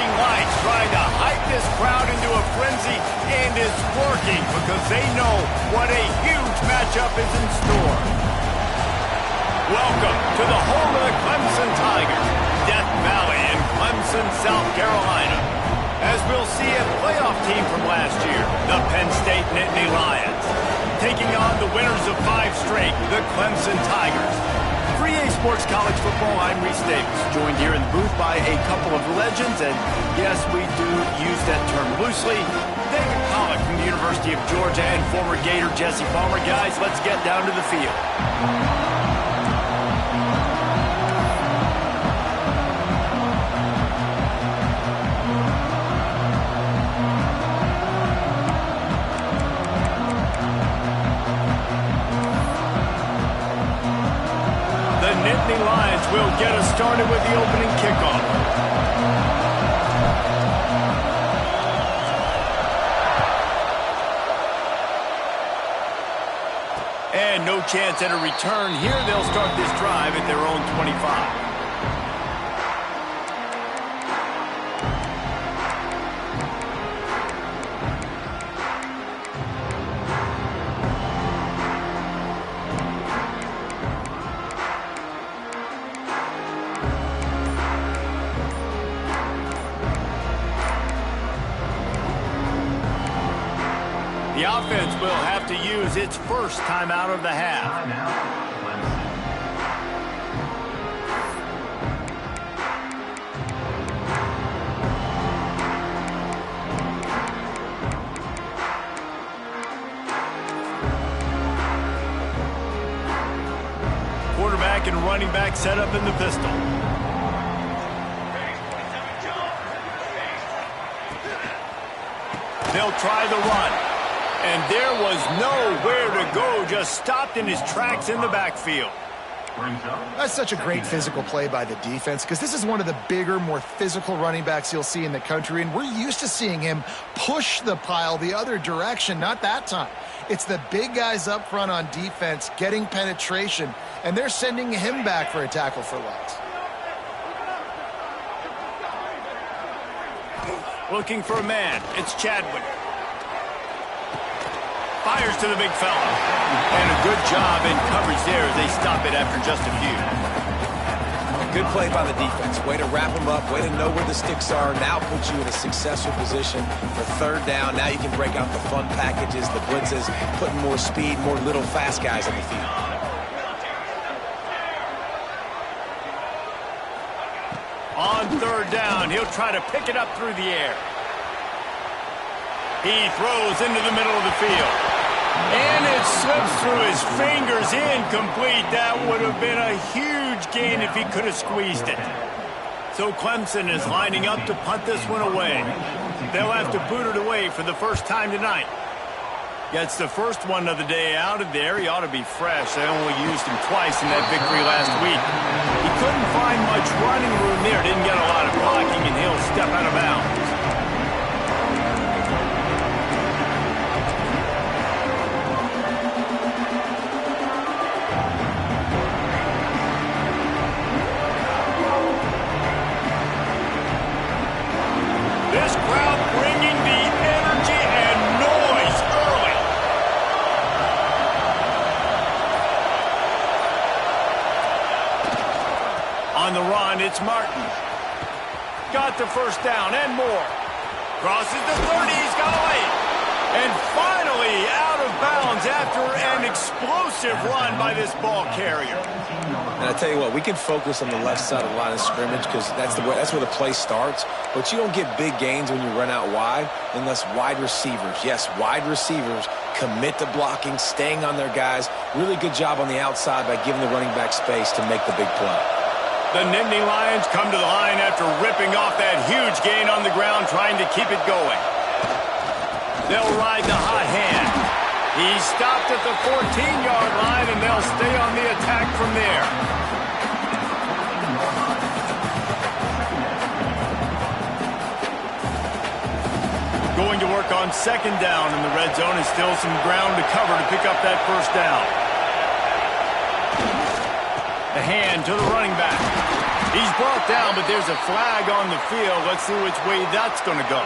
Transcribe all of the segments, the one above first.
flashing lights trying to hype this crowd into a frenzy, and it's working because they know what a huge matchup is in store. Welcome to the home of the Clemson Tigers, Death Valley in Clemson, South Carolina. As we'll see a playoff team from last year, the Penn State Nittany Lions, taking on the winners of 5 straight, the Clemson Tigers. 3A Sports College Football, I'm Reese Davis, joined here in the booth by a couple of legends, and yes, we do use that term loosely. David Pollack from the University of Georgia and former Gator Jesse Palmer. Guys, let's get down to the field. The Lions will get us started with the opening kickoff. And no chance at a return here. They'll start this drive at their own 25. The offense will have to use its first timeout of the half. Quarterback and running back set up in the pistol. They'll try the run. And there was nowhere to go, just stopped in his tracks in the backfield. That's such a great physical play by the defense because this is one of the bigger, more physical running backs you'll see in the country, and we're used to seeing him push the pile the other direction. Not that time. It's the big guys up front on defense getting penetration, and they're sending him back for a tackle for loss. Looking for a man. It's Chadwick. Fires to the big fella. And a good job in coverage there as they stop it after just a few. Good play by the defense. Way to wrap them up. Way to know where the sticks are. Now put you in a successful position for third down. Now you can break out the fun packages, the blitzes, putting more speed, more little fast guys on the field. On third down, he'll try to pick it up through the air. He throws into the middle of the field. And it slips through his fingers, incomplete. That would have been a huge gain if he could have squeezed it. So Clemson is lining up to punt this one away. They'll have to boot it away for the first time tonight. Gets the first one of the day out of there. He ought to be fresh. They only used him twice in that victory last week. He couldn't find much running room there. Didn't get a lot of blocking, and he'll step out of bounds. This crowd bringing the energy and noise early. On the run, it's Martin. Got the first down and more. Crosses the 30, he's got away. And finally out of bounds after an explosive run by this ball carrier. And I tell you what, we can focus on the left side of the line of scrimmage because that's where the play starts. But you don't get big gains when you run out wide unless wide receivers, yes, wide receivers, commit to blocking, staying on their guys. Really good job on the outside by giving the running back space to make the big play. The Nittany Lions come to the line after ripping off that huge gain on the ground, trying to keep it going. They'll ride the hot hand. He stopped at the 14-yard line, and they'll stay on the attack from there. Going to work on second down in the red zone, and still some ground to cover to pick up that first down. The hand to the running back. He's brought down, but there's a flag on the field. Let's see which way that's going to go.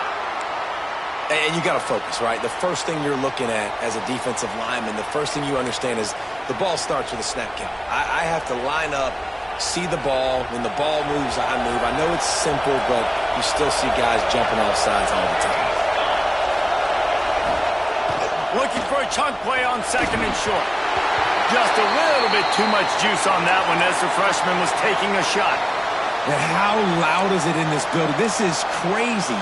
And you got to focus, right? The first thing you're looking at as a defensive lineman, the first thing you understand is the ball starts with a snap count. I have to line up, see the ball. When the ball moves, I move. I know it's simple, but you still see guys jumping off sides all the time. Looking for a chunk play on second and short. Just a little bit too much juice on that one as the freshman was taking a shot. And how loud is it in this building? This is crazy.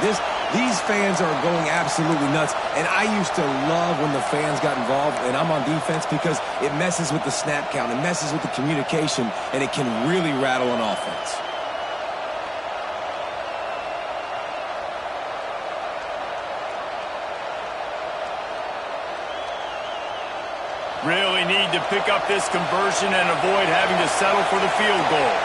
These fans are going absolutely nuts. And I used to love when the fans got involved, and I'm on defense, because it messes with the snap count. It messes with the communication, and it can really rattle an offense. Really need to pick up this conversion and avoid having to settle for the field goal.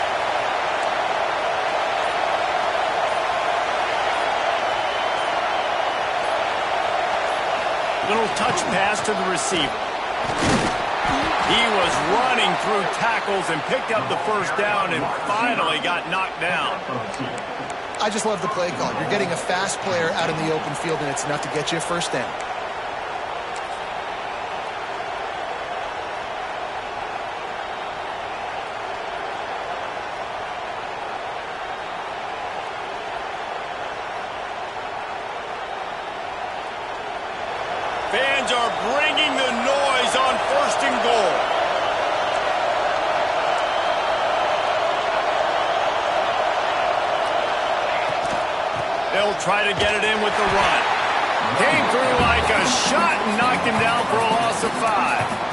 Little touch pass to the receiver. He was running through tackles and picked up the first down and finally got knocked down. I just love the play call. You're getting a fast player out in the open field, and it's enough to get you a first down. Fans are bringing the noise on first and goal. They'll try to get it in with the run. Came through like a shot and knocked him down for a loss of 5.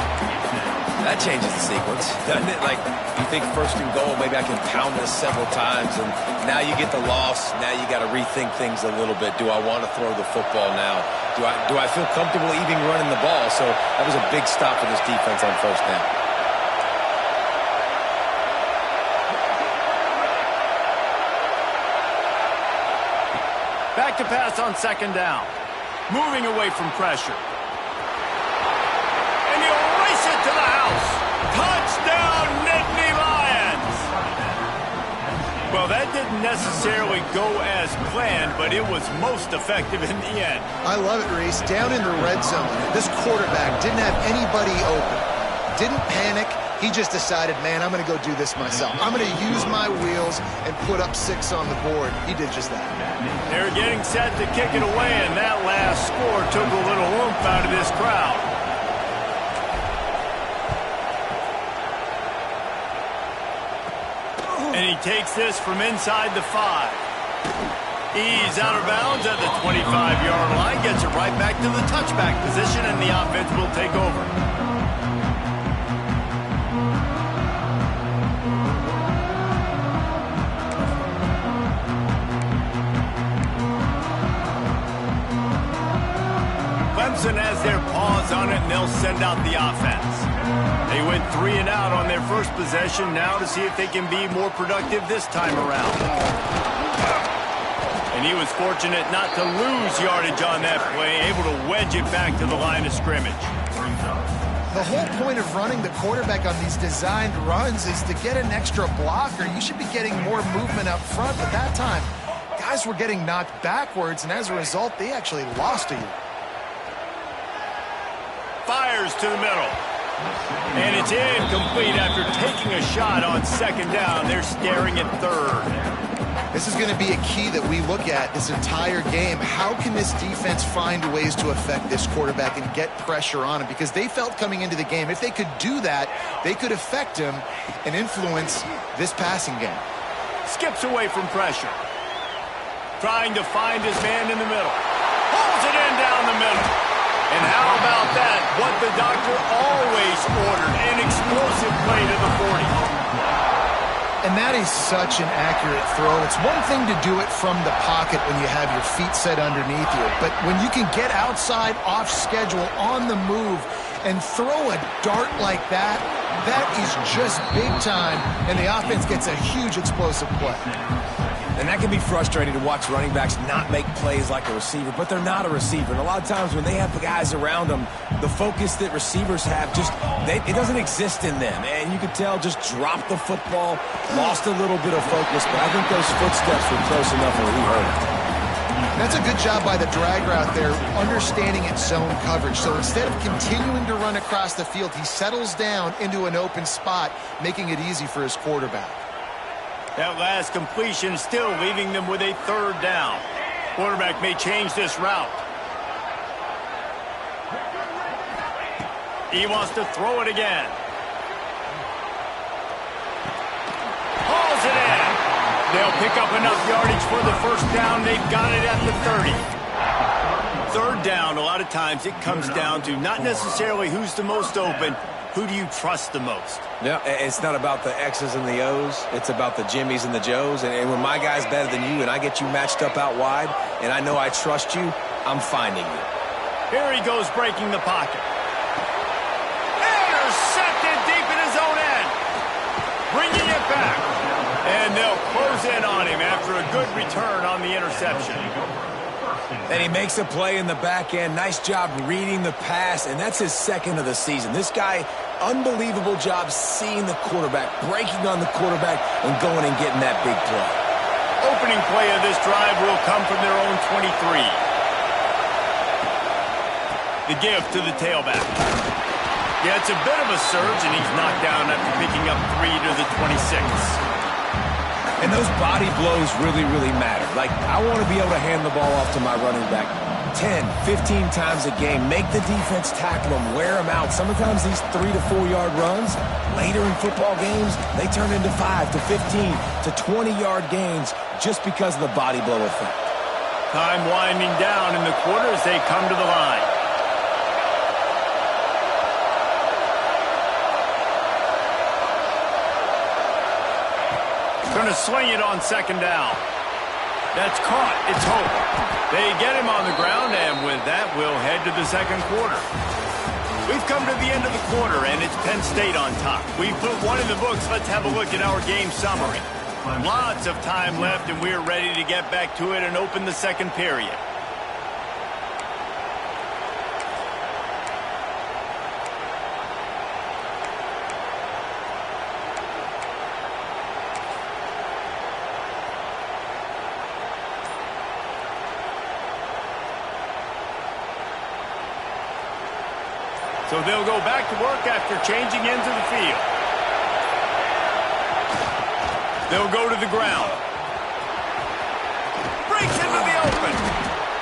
That changes the sequence, doesn't it? Like, you think first and goal, maybe I can pound this several times, and now you get the loss. Now you got to rethink things a little bit. Do I want to throw the football now? Do I feel comfortable even running the ball? So that was a big stop for this defense on first down. Back to pass on second down. Moving away from pressure. And he'll race it to the house. Touchdown, Nittany Lions! Well, that didn't necessarily go as planned, but it was most effective in the end. I love it, Reese. Down in the red zone, this quarterback didn't have anybody open. Didn't panic. He just decided, man, I'm going to go do this myself. I'm going to use my wheels and put up 6 on the board. He did just that. They're getting set to kick it away, and that last score took a little oomph out of this crowd. And he takes this from inside the 5. He's out of bounds at the 25-yard line, gets it right back to the touchback position, and the offense will take over. Clemson has their paws on it, and they'll send out the offense. They went 3 and out on their first possession, now to see if they can be more productive this time around. And he was fortunate not to lose yardage on that play, able to wedge it back to the line of scrimmage. The whole point of running the quarterback on these designed runs is to get an extra blocker. You should be getting more movement up front, but that time, guys were getting knocked backwards, and as a result, they actually lost a yard. Fires to the middle. And it's incomplete after taking a shot on second down. They're staring at third. This is going to be a key that we look at this entire game. How can this defense find ways to affect this quarterback and get pressure on him? Because they felt coming into the game, if they could do that, they could affect him and influence this passing game. Skips away from pressure. Trying to find his man in the middle. Pulls it in down the middle. And how about that? What the doctor always ordered, an explosive play to the 40. And that is such an accurate throw. It's one thing to do it from the pocket when you have your feet set underneath you, but when you can get outside, off schedule, on the move, and throw a dart like that, that is just big time, and the offense gets a huge explosive play. And that can be frustrating to watch running backs not make plays like a receiver, but they're not a receiver. And a lot of times when they have the guys around them, the focus that receivers have it doesn't exist in them. And you could tell just dropped the football, lost a little bit of focus, but I think those footsteps were close enough where he heard it. That's a good job by the drag route there, understanding its zone coverage. So instead of continuing to run across the field, he settles down into an open spot, making it easy for his quarterback. That last completion still leaving them with a third down. Quarterback may change this route. He wants to throw it again. Hauls it in. They'll pick up enough yardage for the first down. They've got it at the 30. Third down, a lot of times it comes down to not necessarily who's the most open, who do you trust the most? Yeah, it's not about the X's and the O's. It's about the Jimmies and the Joes. And when my guy's better than you and I get you matched up out wide and I know I trust you, I'm finding you. Here he goes breaking the pocket. Intercepted deep in his own end. Bringing it back. And they'll close in on him after a good return on the interception. And he makes a play in the back end. Nice job reading the pass, and that's his second of the season. This guy, unbelievable job seeing the quarterback, breaking on the quarterback, and going and getting that big play. Opening play of this drive will come from their own 23. The give to the tailback. Yeah, it's a bit of a surge, and he's knocked down after picking up 3 to the 26. And those body blows really, really matter. Like, I want to be able to hand the ball off to my running back 10, 15 times a game. Make the defense tackle them, wear them out. Sometimes these 3 to 4 yard runs, later in football games, they turn into 5 to 15 to 20 yard gains just because of the body blow effect. Time winding down in the quarter as they come to the line. Going to sling it on second down. That's caught. It's Hope. They get him on the ground, and with that, we'll head to the second quarter. We've come to the end of the quarter, and it's Penn State on top. We've put one in the books. Let's have a look at our game summary. Lots of time left, and we're ready to get back to it and open the second period. So they'll go back to work after changing into the field. They'll go to the ground. Breaks into the open.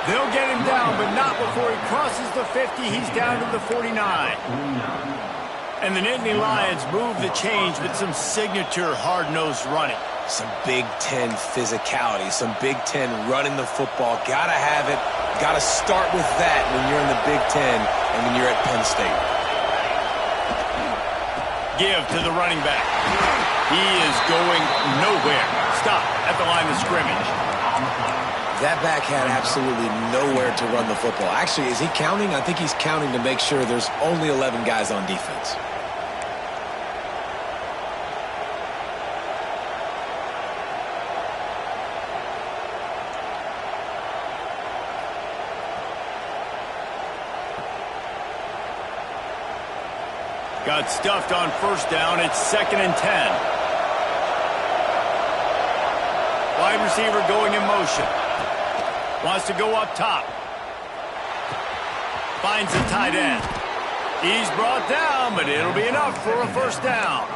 They'll get him down, but not before he crosses the 50. He's down to the 49. And the Nittany Lions move the change with some signature hard-nosed running. Some Big Ten physicality, some Big Ten running the football. Gotta have it. Gotta start with that when you're in the Big Ten and when you're at Penn State. Give to the running back. He is going nowhere. Stop at the line of scrimmage. That back had absolutely nowhere to run the football. Actually, is he counting? I think he's counting to make sure there's only 11 guys on defense. Got stuffed on first down. It's 2nd and 10. Wide receiver going in motion. Wants to go up top. Finds the tight end. He's brought down, but it'll be enough for a first down.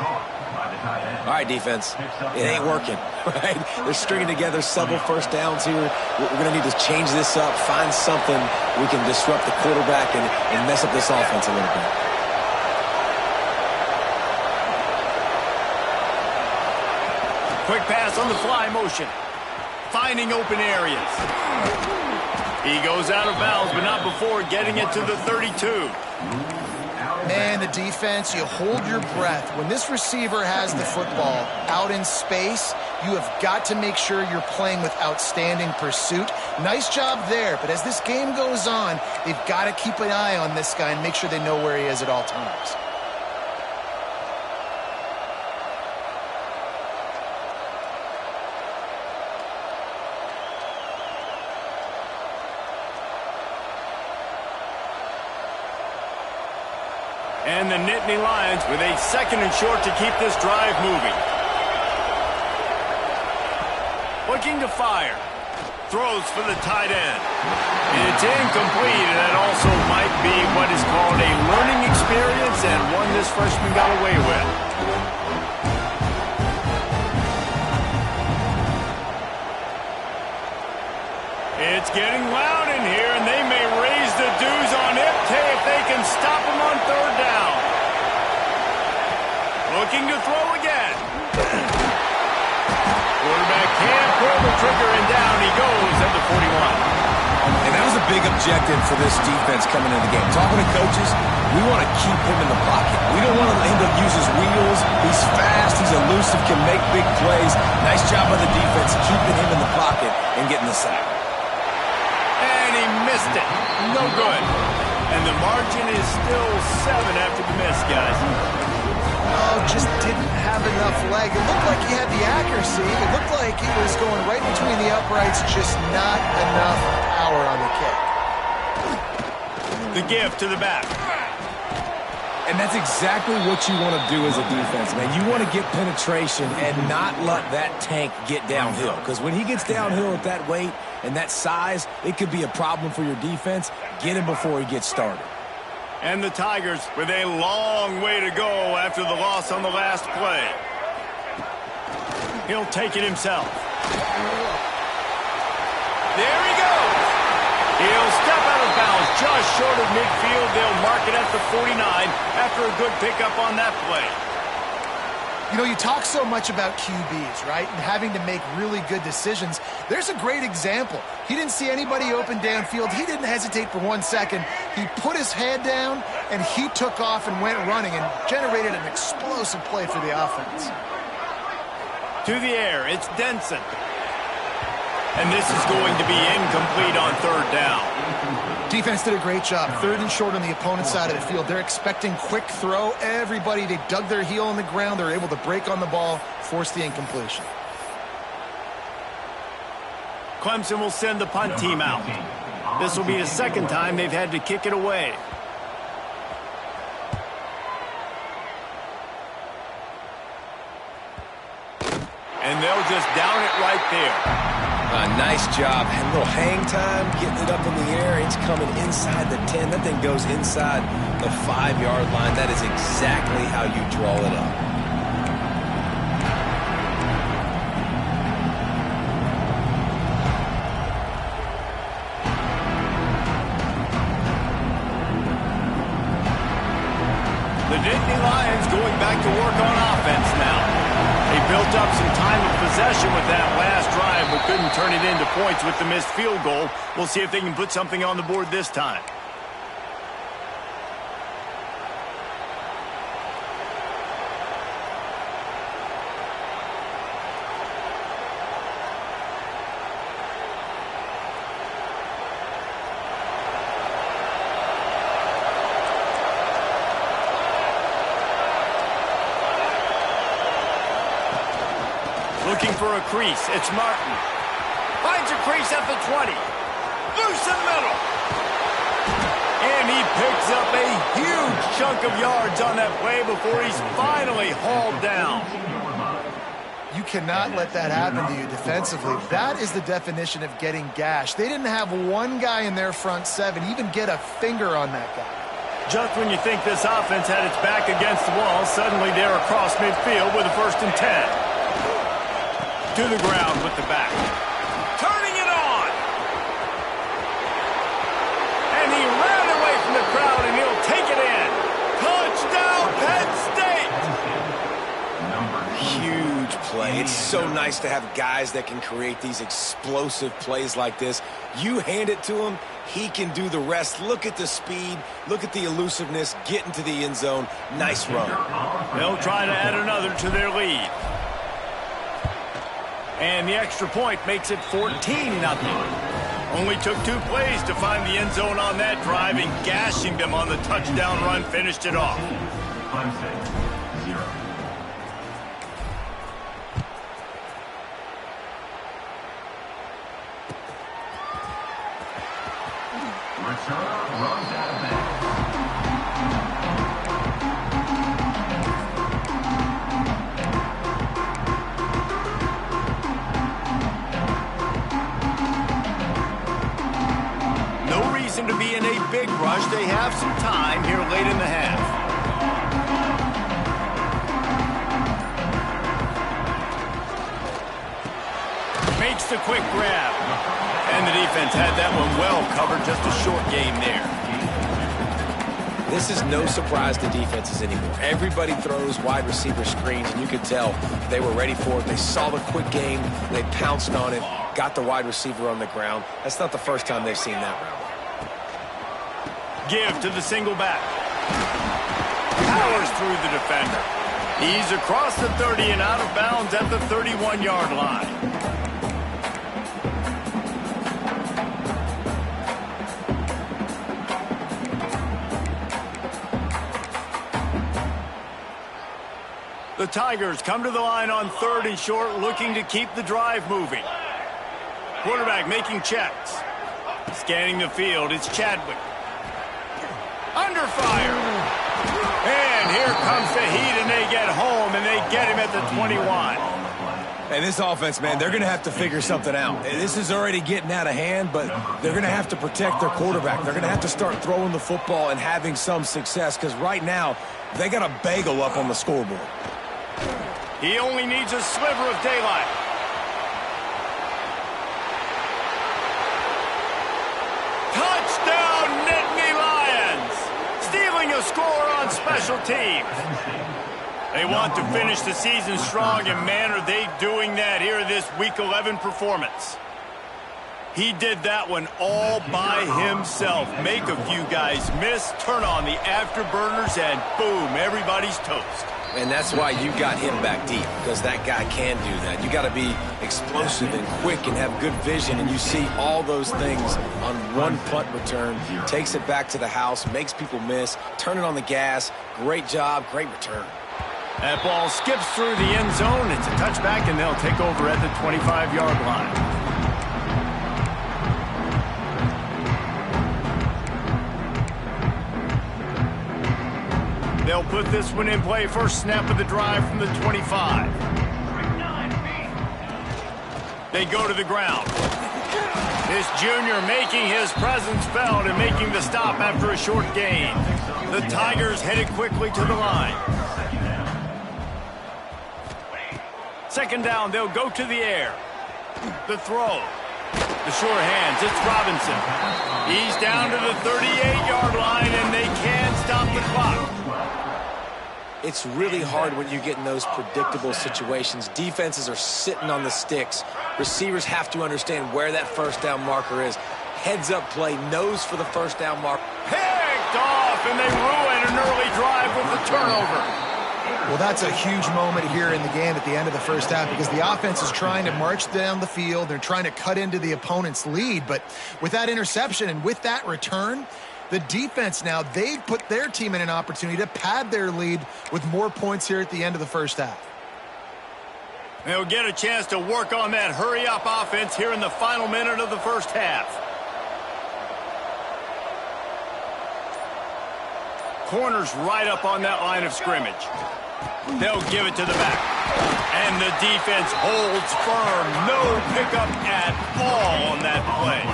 All right, defense. It ain't working, right? They're stringing together several first downs here. We're going to need to change this up, find something we can disrupt the quarterback and mess up this offense a little bit. Quick pass on the fly motion. Finding open areas. He goes out of bounds, but not before getting it to the 32. Man, the defense, you hold your breath. When this receiver has the football out in space, you have got to make sure you're playing with outstanding pursuit. Nice job there, but as this game goes on, they've got to keep an eye on this guy and make sure they know where he is at all times. And the Nittany Lions with a 2nd and short to keep this drive moving. Looking to fire. Throws for the tight end. It's incomplete, and that also might be what is called a learning experience and one this freshman got away with. It's getting loud in here, and they may raise the dues on Ipte if they can stop him on 3rd down. Looking to throw again. Quarterback can't pull the trigger, and down he goes at the 41. And that was a big objective for this defense coming into the game. Talking to coaches, we want to keep him in the pocket. We don't want him to use his wheels. He's fast, he's elusive, can make big plays. Nice job by the defense keeping him in the pocket and getting the sack. And he missed it. No good. And the margin is still 7 after the miss, guys. Oh, just didn't have enough leg. It looked like he had the accuracy. It looked like he was going right between the uprights, just not enough power on the kick. The give to the back. And that's exactly what you want to do as a defense, man. You want to get penetration and not let that tank get downhill. Because when he gets downhill at that weight and that size, it could be a problem for your defense. Get him before he gets started. And the Tigers with a long way to go after the loss on the last play. He'll take it himself. There he goes. He'll step out of bounds just short of midfield. They'll mark it at the 49 after a good pickup on that play. You know, you talk so much about QBs, right, and having to make really good decisions. There's a great example. He didn't see anybody open downfield. He didn't hesitate for 1 second. He put his head down, and he took off and went running and generated an explosive play for the offense. To the air, it's Denson. And this is going to be incomplete on 3rd down. Defense did a great job. 3rd and short on the opponent's side of the field. They're expecting quick throw. Everybody, they dug their heel on the ground. They're able to break on the ball, force the incompletion. Clemson will send the punt team out. This will be the 2nd time they've had to kick it away. And they'll just down it right there. Nice job. A little hang time, getting it up in the air. It's coming inside the 10. That thing goes inside the 5-yard line. That is exactly how you draw it up. The Nittany Lions going back to work on offense now. They built up some time of possession with that last drive, but couldn't turn it into points with the missed field goal. We'll see if they can put something on the board this time. Looking for a crease. It's Martin. Finds a crease at the 20. Loose in the middle. And he picks up a huge chunk of yards on that play before he's finally hauled down. You cannot let that happen to you defensively. That is the definition of getting gashed. They didn't have one guy in their front 7 even get a finger on that guy. Just when you think this offense had its back against the wall, suddenly they're across midfield with a 1st and 10. To the ground with the back. Turning it on. And he ran away from the crowd, and he'll take it in. Touchdown, Penn State! Huge play. It's so nice to have guys that can create these explosive plays like this. You hand it to him, he can do the rest. Look at the speed. Look at the elusiveness. Get into the end zone. Nice run. They'll try to add another to their lead. And the extra point makes it 14-0. Only took 2 plays to find the end zone on that drive, and gashing them on the touchdown run finished it off. reason to be in a big rush. They have some time here late in the half. Makes the quick grab. And the defense had that one well covered. Just a short game there. This is no surprise to defenses anymore. Everybody throws wide receiver screens, and you could tell they were ready for it. They saw the quick game. They pounced on it, got the wide receiver on the ground. That's not the first time they've seen that route. Give to the single back. Powers through the defender. He's across the 30 and out of bounds at the 31-yard line. The Tigers come to the line on 3rd and short, looking to keep the drive moving. Quarterback making checks. Scanning the field, it's Chadwick. Under fire. And here comes the heat, and they get home, and they get him at the 21. And this offense, man, they're going to have to figure something out. This is already getting out of hand, but they're going to have to protect their quarterback. They're going to have to start throwing the football and having some success, because right now, they got a bagel up on the scoreboard. He only needs a sliver of daylight. Touchdown, Nittany Lions! Stealing a score on special teams. They want to finish the season strong, and man, are they doing that here in this Week 11 performance. He did that one all by himself. Make a few guys miss, turn on the afterburners, and boom, everybody's toast. And that's why you got him back deep, because that guy can do that. You got to be explosive and quick and have good vision, and you see all those things on one punt return. Takes it back to the house, makes people miss, turn it on the gas. Great job, great return. That ball skips through the end zone. It's a touchback, and they'll take over at the 25-yard line. They'll put this one in play. First snap of the drive from the 25. They go to the ground. This junior making his presence felt and making the stop after a short gain. The Tigers headed quickly to the line. Second down, they'll go to the air. The throw. The sure hands, it's Robinson. He's down to the 38-yard line, and they can't stop the clock. It's really hard when you get in those predictable situations. Defenses are sitting on the sticks. Receivers have to understand where that first down marker is. Heads up play, nose for the first down marker. Picked off, and they ruin an early drive with the turnover. Well, that's a huge moment here in the game at the end of the first half, because the offense is trying to march down the field. They're trying to cut into the opponent's lead. But with that interception and with that return, the defense now, they've put their team in an opportunity to pad their lead with more points here at the end of the first half. They'll get a chance to work on that hurry-up offense here in the final minute of the first half. Corners right up on that line of scrimmage. They'll give it to the back. And the defense holds firm. No pickup at all on that play.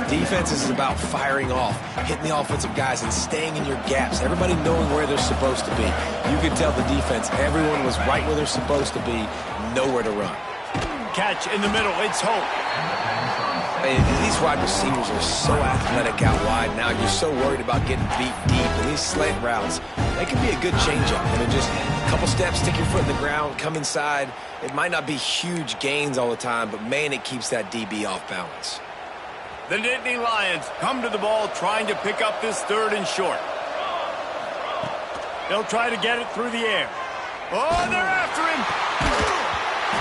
Defense is about firing off, hitting the offensive guys, and staying in your gaps. Everybody knowing where they're supposed to be. You could tell the defense, everyone was right where they're supposed to be, nowhere to run. Catch in the middle, it's Hope. These wide receivers are so athletic out wide now. You're so worried about getting beat deep. And these slant routes, they can be a good changeup. I mean, just a couple steps, stick your foot in the ground, come inside. It might not be huge gains all the time, but, man, it keeps that DB off balance. The Nittany Lions come to the ball trying to pick up this 3rd and short. They'll try to get it through the air. Oh, they're after him.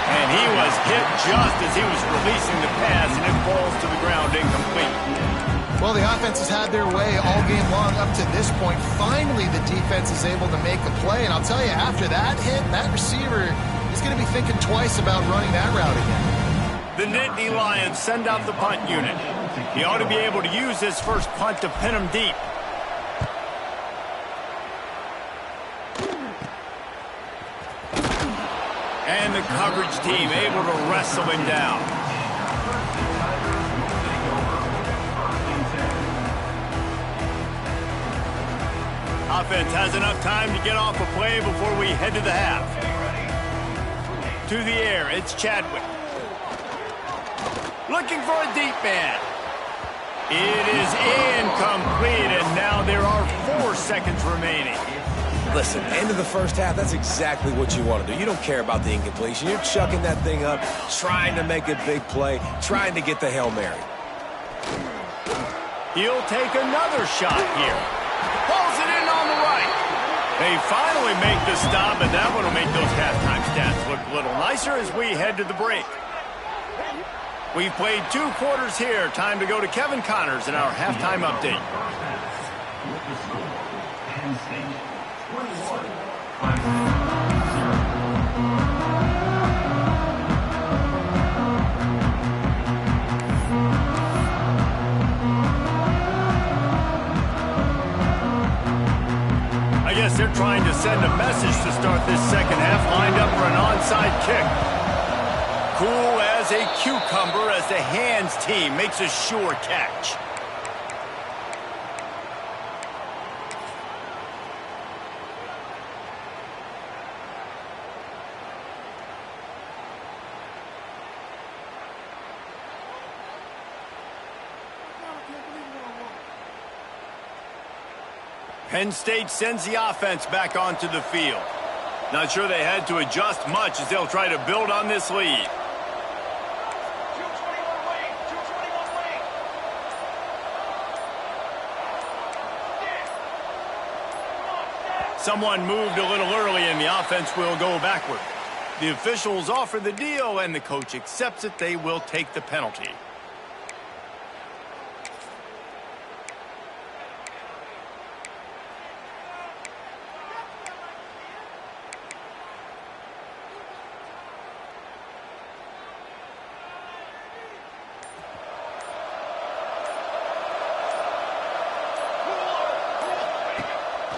And he was hit just as he was releasing the pass, and it falls to the ground incomplete. Well, the offense has had their way all game long up to this point. Finally, the defense is able to make a play. And I'll tell you, after that hit, that receiver is going to be thinking twice about running that route again. The Nittany Lions send out the punt unit. He ought to be able to use his first punt to pin him deep. And the coverage team able to wrestle him down. Offense has enough time to get off a play before we head to the half. To the air, it's Chadwick. Looking for a deep man. It is incomplete, and now there are 4 seconds remaining. Listen, end of the first half, that's exactly what you want to do. You don't care about the incompletion. You're chucking that thing up, trying to make a big play, trying to get the Hail Mary. He'll take another shot here. Pulls it in on the right. They finally make the stop, and that one will make those halftime stats look a little nicer as we head to the break. We've played 2 quarters here. Time to go to Kevin Connors in our halftime update. I guess they're trying to send a message to start this second half, lined up for an onside kick. Cool as a cucumber as the hands team makes a sure catch. Penn State sends the offense back onto the field. Not sure they had to adjust much as they'll try to build on this lead. Someone moved a little early and the offense will go backward. The officials offer the deal and the coach accepts it. They will take the penalty.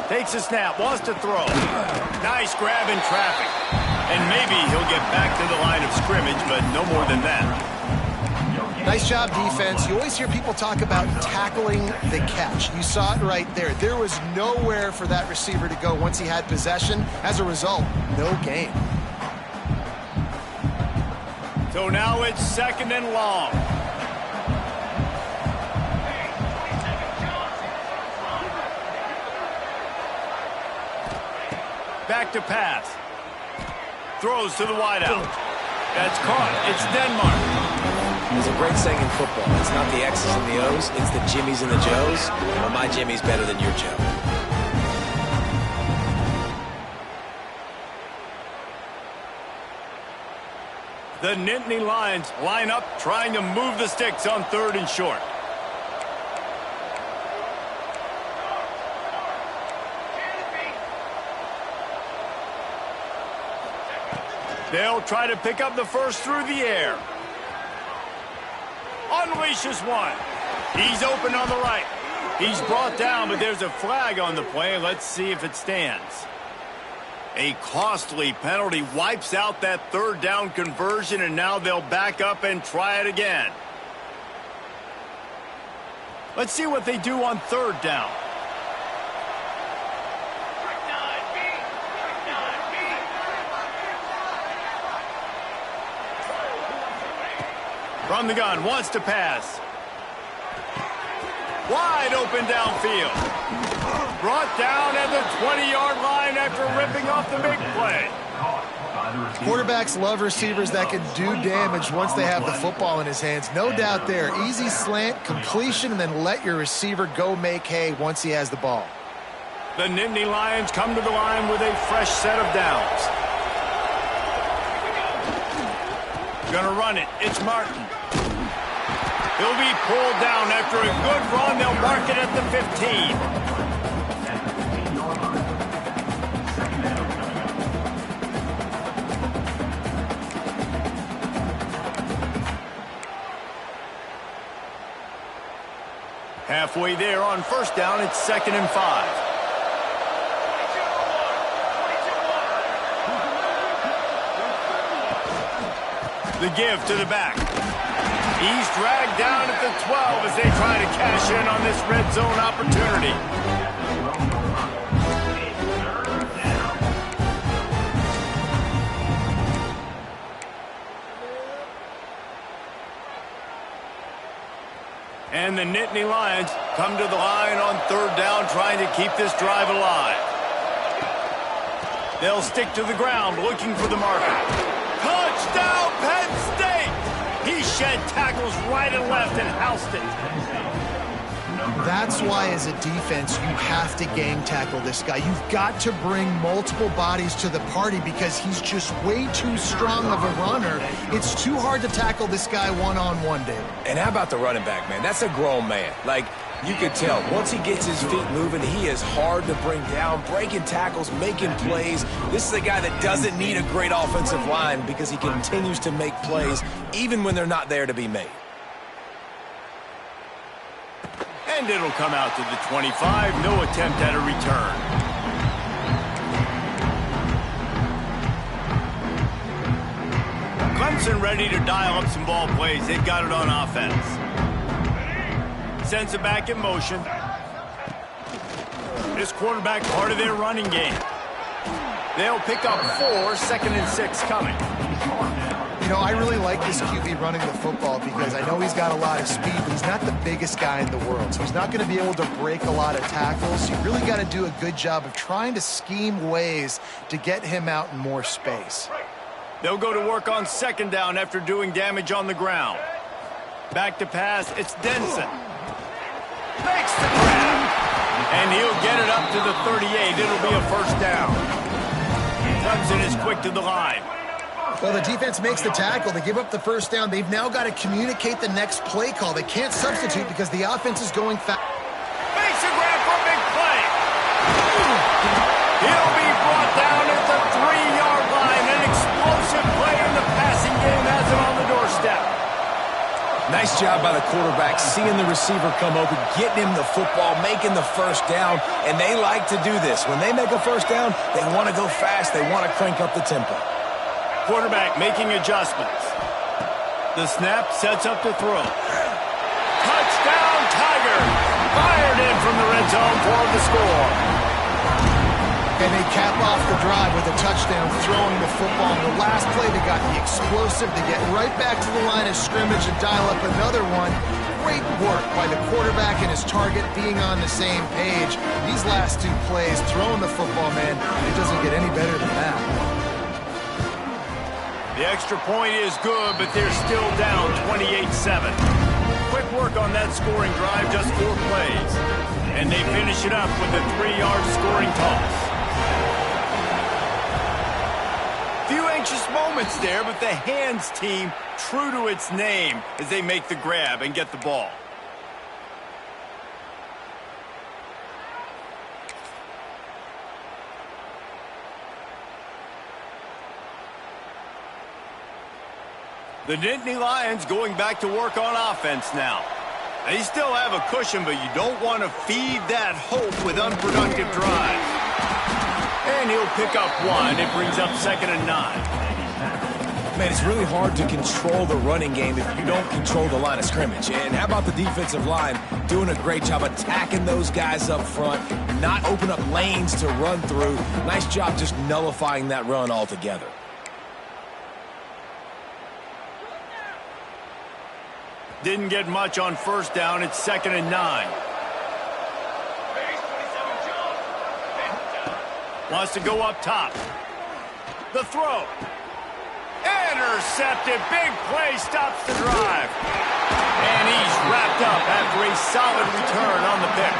Takes a snap, wants to throw. Nice grab in traffic. And maybe he'll get back to the line of scrimmage, but no more than that. Nice job, defense. You always hear people talk about tackling the catch. You saw it right there. There was nowhere for that receiver to go once he had possession. As a result, no gain. So now it's 2nd and long. Back to pass. Throws to the wideout. That's caught. It's Denmark. There's a great saying in football. It's not the X's and the O's. It's the Jimmies and the Joes. Well, my Jimmy's better than your Joe. The Nittany Lions line up trying to move the sticks on 3rd and short. They'll try to pick up the first through the air. Unleashes one. He's open on the right. He's brought down, but there's a flag on the play. Let's see if it stands. A costly penalty wipes out that 3rd down conversion, and now they'll back up and try it again. Let's see what they do on 3rd down. From the gun, wants to pass. Wide open downfield. Brought down at the 20-yard line after ripping off the big play. Quarterbacks love receivers that can do damage once they have the football in his hands. No doubt there. Easy slant, completion, and then let your receiver go make hay once he has the ball. The Nittany Lions come to the line with a fresh set of downs. Gonna run it. It's Martin. He'll be pulled down after a good run. They'll mark it at the 15. Halfway there on 1st down, it's 2nd and 5. The give to the back. He's dragged down at the 12 as they try to cash in on this red zone opportunity. And the Nittany Lions come to the line on third down, trying to keep this drive alive. They'll stick to the ground, looking for the marker. Touchdown, Penn State! He shed tackles right and left and housed it. That's why, as a defense, you have to gang tackle this guy. You've got to bring multiple bodies to the party because he's just way too strong of a runner. It's too hard to tackle this guy one-on-one, David. And how about the running back, man? That's a grown man. Like, you can tell, once he gets his feet moving, he is hard to bring down, breaking tackles, making plays. This is a guy that doesn't need a great offensive line because he continues to make plays even when they're not there to be made. And it'll come out to the 25. No attempt at a return. Clemson ready to dial up some ball plays. They've got it on offense. Sends it back in motion. This quarterback part of their running game. They'll pick up 4, 2nd and 6 coming. You know, I really like this QB running the football because I know he's got a lot of speed, but he's not the biggest guy in the world. So he's not going to be able to break a lot of tackles. You really got to do a good job of trying to scheme ways to get him out in more space. They'll go to work on 2nd down after doing damage on the ground. Back to pass, it's Denson. Makes the grab. And he'll get it up to the 38. It'll be a 1st down. Clemson is quick to the line. Well, the defense makes the tackle. They give up the 1st down. They've now got to communicate the next play call. They can't substitute because the offense is going fast. Makes a grab for a big play. He'll be brought down at the 3-yard line. An explosive play in the passing game has him on the doorstep. Nice job by the quarterback, seeing the receiver come open, getting him the football, making the 1st down, and they like to do this. When they make a 1st down, they want to go fast. They want to crank up the tempo. Quarterback making adjustments. The snap sets up to throw. Touchdown, Tiger! Fired in from the red zone for the score. And they cap off the drive with a touchdown, throwing the football. In the last play, they got the explosive to get right back to the line of scrimmage and dial up another one. Great work by the quarterback and his target being on the same page. These last 2 plays, throwing the football, man, it doesn't get any better than that. The extra point is good, but they're still down 28-7. Quick work on that scoring drive, just 4 plays. And they finish it up with a 3-yard scoring toss. Few anxious moments there, but the hands team true to its name as they make the grab and get the ball. The Nittany Lions going back to work on offense now. They still have a cushion, but you don't want to feed that hope with unproductive drives. And he'll pick up 1. It brings up 2nd and 9. Man, it's really hard to control the running game if you don't control the line of scrimmage. And how about the defensive line doing a great job attacking those guys up front, not open up lanes to run through. Nice job just nullifying that run altogether. Didn't get much on 1st down. It's 2nd and 9. Wants to go up top. The throw. Intercepted. Big play stops the drive. And he's wrapped up after a solid return on the pick.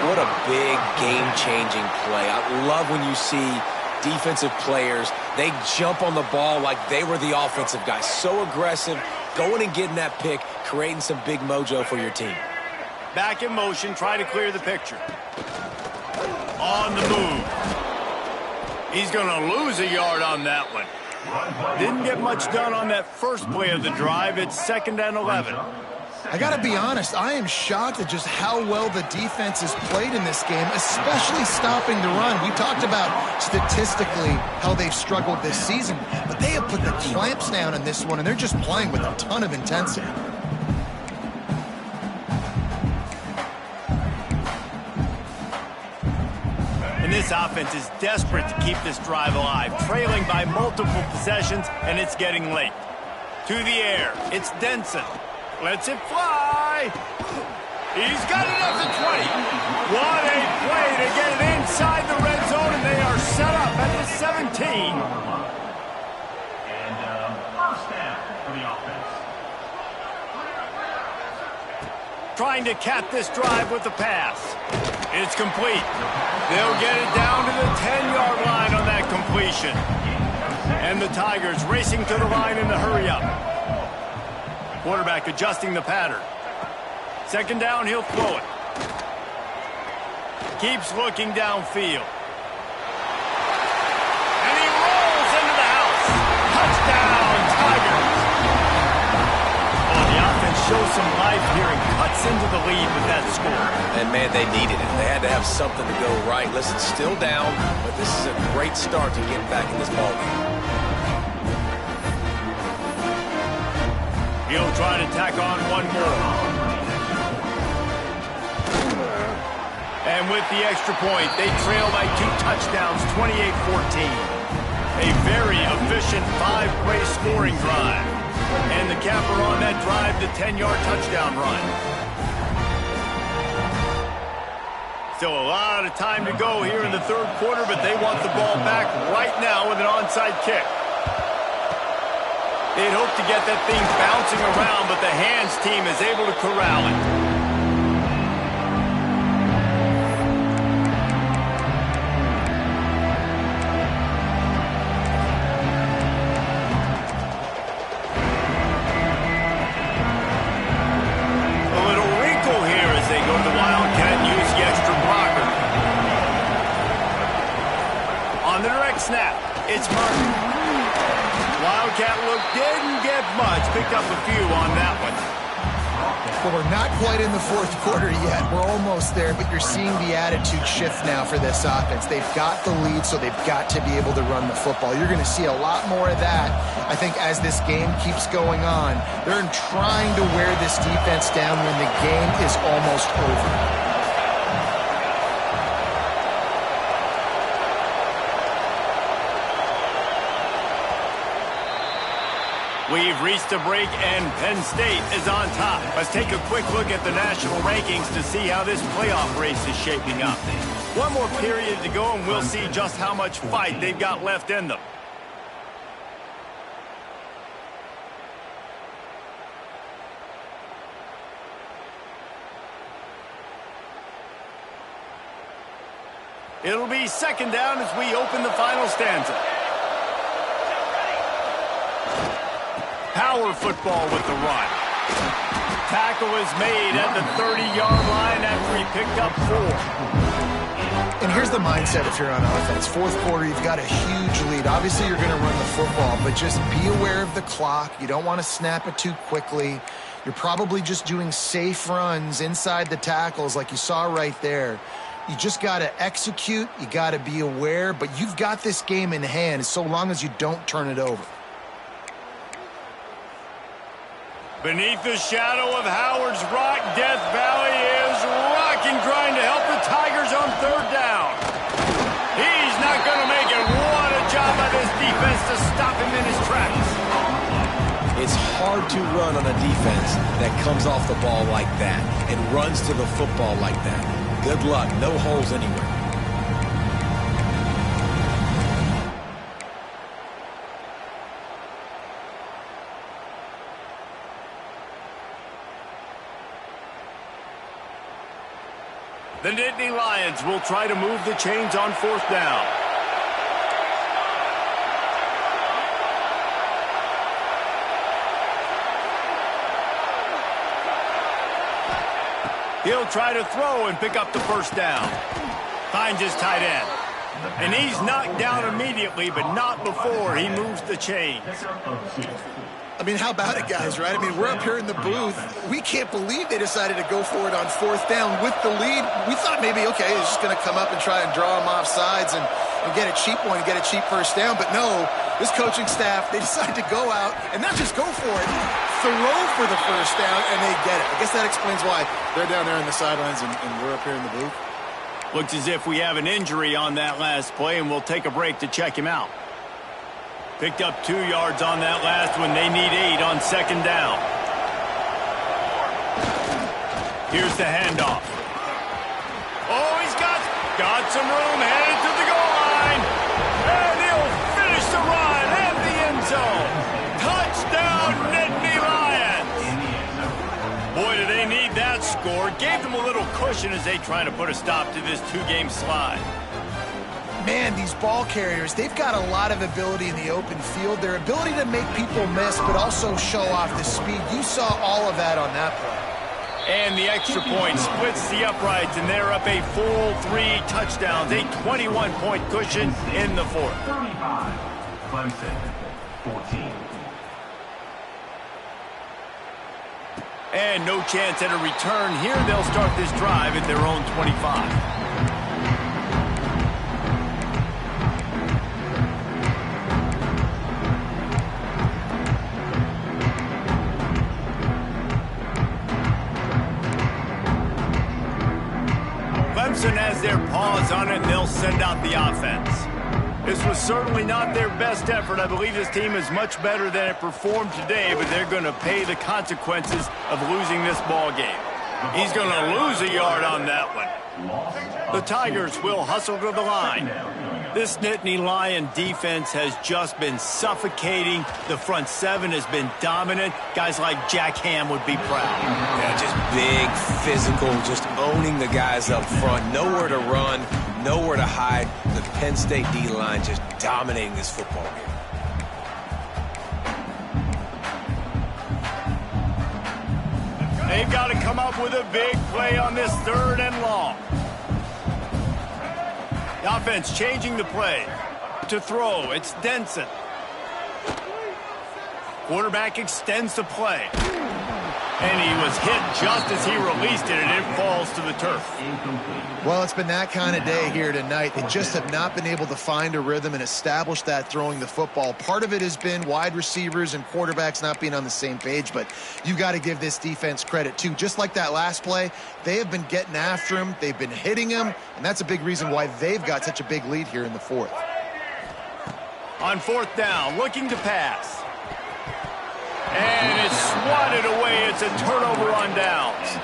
What a big game-changing play. I love when you see defensive players, they jump on the ball like they were the offensive guy. So aggressive, going and getting that pick, creating some big mojo for your team. Back in motion, try to clear the picture. On the move. He's going to lose a yard on that one. Didn't get much done on that first play of the drive. It's 2nd and 11. I got to be honest, I am shocked at just how well the defense has played in this game, especially stopping the run. We talked about statistically how they've struggled this season, but they have put the clamps down in this one, and they're just playing with a ton of intensity. And this offense is desperate to keep this drive alive, trailing by multiple possessions, and it's getting late. To the air, it's Denson. Lets it fly. try. He's got it at the 20. What a play to get it inside the red zone, and they are set up at the 17. First down for the offense. Trying to cap this drive with the pass. It's complete. They'll get it down to the 10-yard line on that completion. And the Tigers racing to the line in the hurry-up. Quarterback adjusting the pattern. Second down, he'll throw it. Keeps looking downfield. And he rolls into the house. Touchdown, Tigers. Oh, the offense shows some life here and cuts into the lead with that score. And, man, they needed it. They had to have something to go right. Listen, still down, but this is a great start to get back in this ballgame. He'll try to tack on one more. And with the extra point, they trail by 2 touchdowns, 28-14. A very efficient 5-play scoring drive. And the capper on that drive, the 10-yard touchdown run. Still a lot of time to go here in the third quarter, but they want the ball back right now with an onside kick. They'd hope to get that thing bouncing around, but the hands team is able to corral it. Snap. It's Martin. Wildcat look didn't get much. Picked up a few on that one. Well, we're not quite in the fourth quarter yet. We're almost there, but you're seeing the attitude shift now for this offense. They've got the lead, so they've got to be able to run the football. You're going to see a lot more of that, I think, as this game keeps going on. They're trying to wear this defense down when the game is almost over. We've reached a break, and Penn State is on top. Let's take a quick look at the national rankings to see how this playoff race is shaping up. One more period to go, and we'll see just how much fight they've got left in them. It'll be second down as we open the final stanza. Power football with the run. Tackle is made at the 30-yard line after he picked up 4. And here's the mindset if you're on offense. Fourth quarter, you've got a huge lead. Obviously, you're going to run the football, but just be aware of the clock. You don't want to snap it too quickly. You're probably just doing safe runs inside the tackles like you saw right there. You just got to execute. You got to be aware, but you've got this game in hand so long as you don't turn it over. Beneath the shadow of Howard's Rock, Death Valley is rocking, trying to help the Tigers on third down. He's not going to make it. What a job by this defense to stop him in his tracks. It's hard to run on a defense that comes off the ball like that and runs to the football like that. Good luck. No holes anywhere. The Nittany Lions will try to move the chains on fourth down. He'll try to throw and pick up the first down. Finds his tight end. And he's knocked down immediately, but not before he moves the chains. I mean, how about it, guys, right? I mean, we're up here in the booth. We can't believe they decided to go for it on fourth down with the lead. We thought maybe, okay, he's just going to come up and try and draw him off sides and get a cheap one, get a cheap first down. But no, this coaching staff, they decided to go out and not just go for it, throw for the first down, and they get it. I guess that explains why they're down there in the sidelines and we're up here in the booth. Looks as if we have an injury on that last play, and we'll take a break to check him out. Picked up 2 yards on that last one. They need 8 on second down. Here's the handoff. Oh, he's got some room, headed to the goal line. And he'll finish the run and the end zone. Touchdown, Nittany Lions. Boy, do they need that score. Gave them a little cushion as they try to put a stop to this two-game slide. Man, these ball carriers, they've got a lot of ability in the open field. Their ability to make people miss, but also show off the speed. You saw all of that on that play. And the extra point splits the uprights, and they're up a full 3 touchdowns, a 21-point cushion in the fourth. 35, Clemson, 14. And no chance at a return here. They'll start this drive at their own 25. Clemson has their paws on it, and they'll send out the offense. This was certainly not their best effort. I believe this team is much better than it performed today, but they're going to pay the consequences of losing this ball game. He's going to lose a yard on that one. The Tigers will hustle to the line. This Nittany Lion defense has just been suffocating. The front seven has been dominant. Guys like Jack Ham would be proud. Yeah, just big, physical, just owning the guys up front. Nowhere to run, nowhere to hide. The Penn State D-line just dominating this football game. They've got to come up with a big play on this 3rd and long. The offense changing the play. To throw, it's Denson. Quarterback extends the play. And he was hit just as he released it, and it falls to the turf. Well, it's been that kind of day here tonight. They just have not been able to find a rhythm and establish that throwing the football. Part of it has been wide receivers and quarterbacks not being on the same page, but you've got to give this defense credit, too. Just like that last play, they have been getting after him. They've been hitting him, and that's a big reason why they've got such a big lead here in the fourth. On 4th down, looking to pass. And it's swatted away. It's a turnover on downs.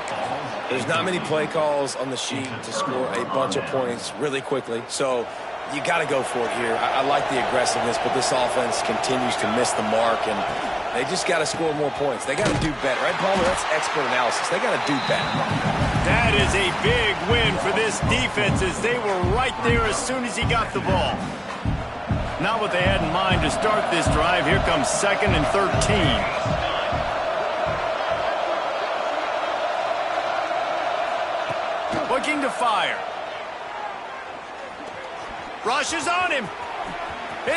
There's not many play calls on the sheet to score a bunch of points really quickly, so you got to go for it here. I like the aggressiveness, but this offense continues to miss the mark, and they just got to score more points. They got to do better. Right, Palmer? That's expert analysis. They got to do better. That is a big win for this defense as they were right there as soon as he got the ball. Not what they had in mind to start this drive. Here comes 2nd and 13. Looking to fire. Rushes on him.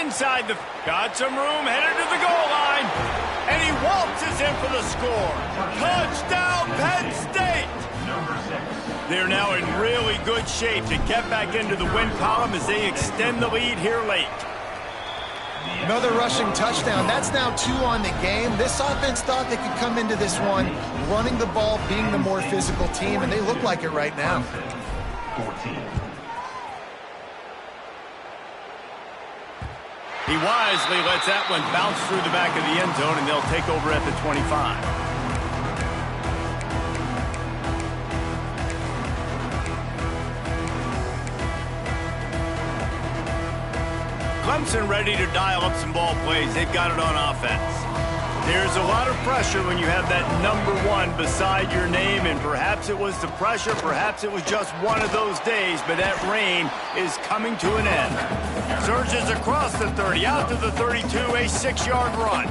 Inside the... Got some room, headed to the goal line. And he waltzes in for the score. Touchdown, Penn State! They're now in really good shape to get back into the win column as they extend the lead here late. Another rushing touchdown. That's now 2 on the game. This offense thought they could come into this one running the ball, being the more physical team, and they look like it right now. 14. He wisely lets that one bounce through the back of the end zone, and they'll take over at the 25. Clemson ready to dial up some ball plays. They've got it on offense. There's a lot of pressure when you have that number 1 beside your name, and perhaps it was the pressure, perhaps it was just one of those days, but that rain is coming to an end. Surges across the 30, out to the 32, a 6-yard run.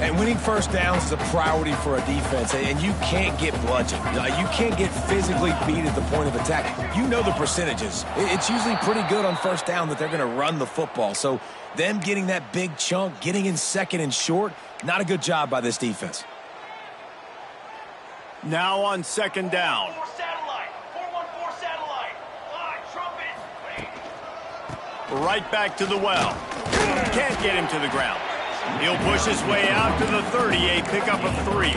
And winning first downs is a priority for a defense, and you can't get bludgeoned. You can't get physically beat at the point of attack. You know the percentages. It's usually pretty good on first down that they're going to run the football. So them getting that big chunk, getting in 2nd and short, not a good job by this defense. Now on 2nd down. 414 satellite. Trumpet. Right back to the well. Can't get him to the ground. He'll push his way out to the 30, a pickup of 3.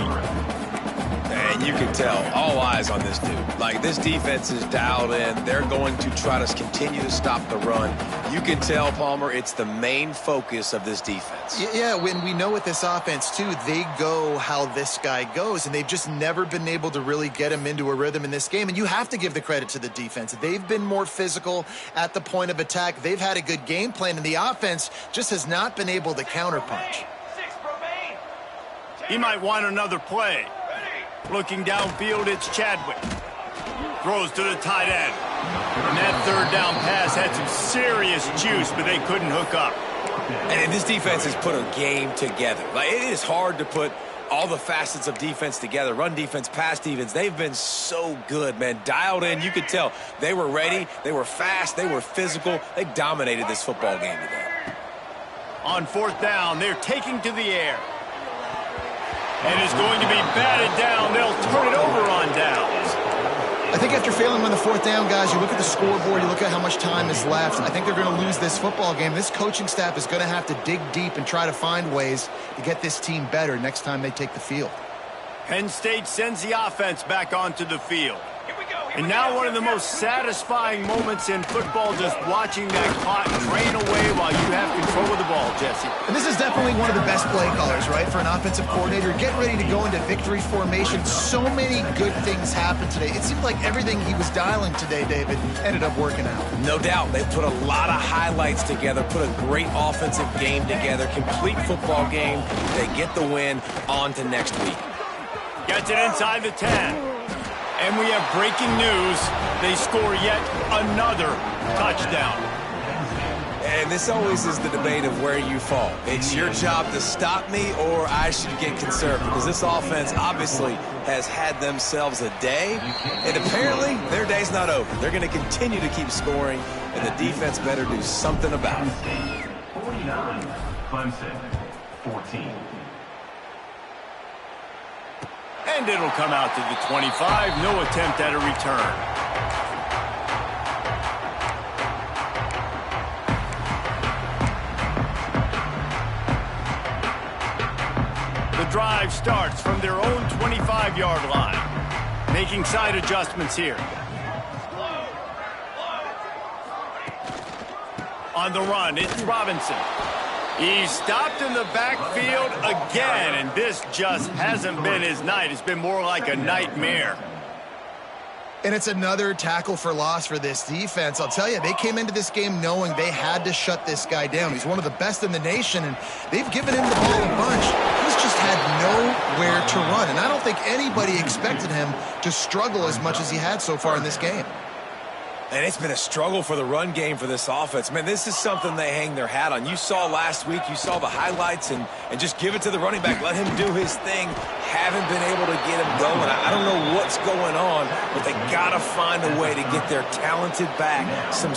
And You can tell, all eyes on this dude. Like, this defense is dialed in. They're going to try to continue to stop the run. You can tell, Palmer, it's the main focus of this defense. Yeah, when we know with this offense, too, they go how this guy goes, and they've just never been able to really get him into a rhythm in this game. And you have to give the credit to the defense. They've been more physical at the point of attack. They've had a good game plan, and the offense just has not been able to counterpunch. He might want another play. Looking downfield, it's Chadwick. Throws to the tight end. And that third down pass had some serious juice, but they couldn't hook up. And this defense has put a game together. Like, it is hard to put all the facets of defense together. Run defense, pass defense. They've been so good, man. Dialed in. You could tell they were ready. They were fast. They were physical. They dominated this football game today. On fourth down, they're taking to the air. And it's going to be batted down. They'll turn it over on downs. I think after failing on the fourth down, guys, you look at the scoreboard, you look at how much time is left. I think they're going to lose this football game. This coaching staff is going to have to dig deep and try to find ways to get this team better next time they take the field. Penn State sends the offense back onto the field. And now one of the most satisfying moments in football, just watching that clock drain away while you have control of the ball, Jesse. And this is definitely one of the best play callers, right, for an offensive coordinator. Getting ready to go into victory formation. So many good things happened today. It seemed like everything he was dialing today, David, ended up working out. No doubt. They put a lot of highlights together, put a great offensive game together, complete football game. They get the win. On to next week. Gets it inside the 10. And we have breaking news. They score yet another touchdown. And this always is the debate of where you fall. It's your job to stop me, or I should get conservative, because this offense obviously has had themselves a day, and apparently their day's not over. They're going to continue to keep scoring, and the defense better do something about it. 49, Clemson, 14. And it'll come out to the 25. No attempt at a return. The drive starts from their own 25-yard line. Making side adjustments here. On the run, it's Robinson. He's stopped in the backfield again, and this just hasn't been his night. It's been more like a nightmare. And it's another tackle for loss for this defense. I'll tell you, they came into this game knowing they had to shut this guy down. He's one of the best in the nation, and they've given him the ball a bunch. He's just had nowhere to run, and I don't think anybody expected him to struggle as much as he had so far in this game. And it's been a struggle for the run game for this offense. Man, this is something they hang their hat on. You saw last week, you saw the highlights, and just give it to the running back. Let him do his thing. Haven't been able to get him going. I don't know what's going on, but they got to find a way to get their talented back some